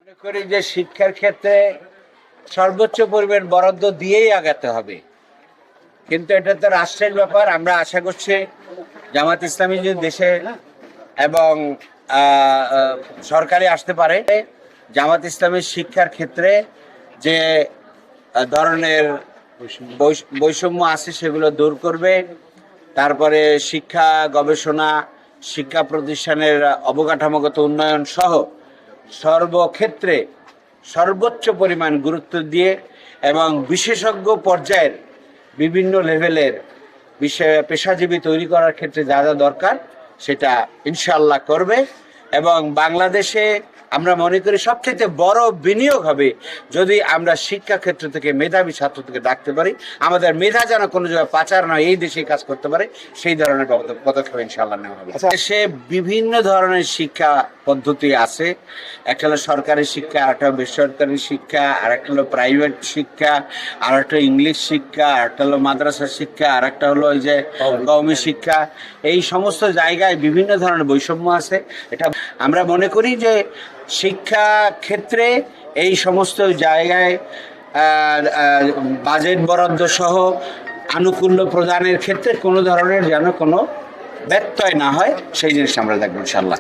মনে করি যে শিক্ষার ক্ষেত্রে সর্বোচ্চ পরিমাণ বরাদ্দ দিয়েই আগাতে হবে, কিন্তু এটা তো রাষ্ট্রের ব্যাপার। আমরা আশা করছি জামাত ইসলামী যদি দেশে এবং সরকারি আসতে পারে, জামাত ইসলামের শিক্ষার ক্ষেত্রে যে ধরনের বৈষম্য আছে সেগুলো দূর করবে। তারপরে শিক্ষা গবেষণা, শিক্ষা প্রতিষ্ঠানের অবকাঠামোগত উন্নয়ন সহ সর্বক্ষেত্রে সর্বোচ্চ পরিমাণ গুরুত্ব দিয়ে এবং বিশেষজ্ঞ পর্যায়ের বিভিন্ন লেভেলের পেশাজীবী তৈরি করার ক্ষেত্রে যা যা দরকার সেটা ইনশাআল্লাহ করবে। এবং বাংলাদেশে আমরা মনে করি সবচেয়ে বড় বিনিয়োগ হবে যদি আমরা শিক্ষা ক্ষেত্র থেকে মেধাবী ছাত্র থেকে ডাকতে পারি। আমাদের মেধা যেন কোনো জায়গায় পাচার নয়, এই দেশেই কাজ করতে পারে, সেই ধরনের পদক্ষেপ ইনশাআল্লাহ নেওয়া হবে। দেশে বিভিন্ন ধরনের শিক্ষা পদ্ধতি আছে। একটা হলো সরকারি শিক্ষা, আর একটা বেসরকারি শিক্ষা, আর একটা হলো প্রাইভেট শিক্ষা, আর একটা ইংলিশ শিক্ষা, আর একটা হলো মাদ্রাসা শিক্ষা, আর একটা হলো ওই যে কওমি শিক্ষা। এই সমস্ত জায়গায় বিভিন্ন ধরনের বৈষম্য আছে। এটা আমরা মনে করি যে শিক্ষা ক্ষেত্রে এই সমস্ত জায়গায় বাজেট বরাদ্দ সহ আনুকূল্য প্রদানের ক্ষেত্রে কোনো ধরনের যেন কোনো ব্যত্যয় না হয়, সেই জিনিস আমরা দেখবো ইনশাআল্লাহ।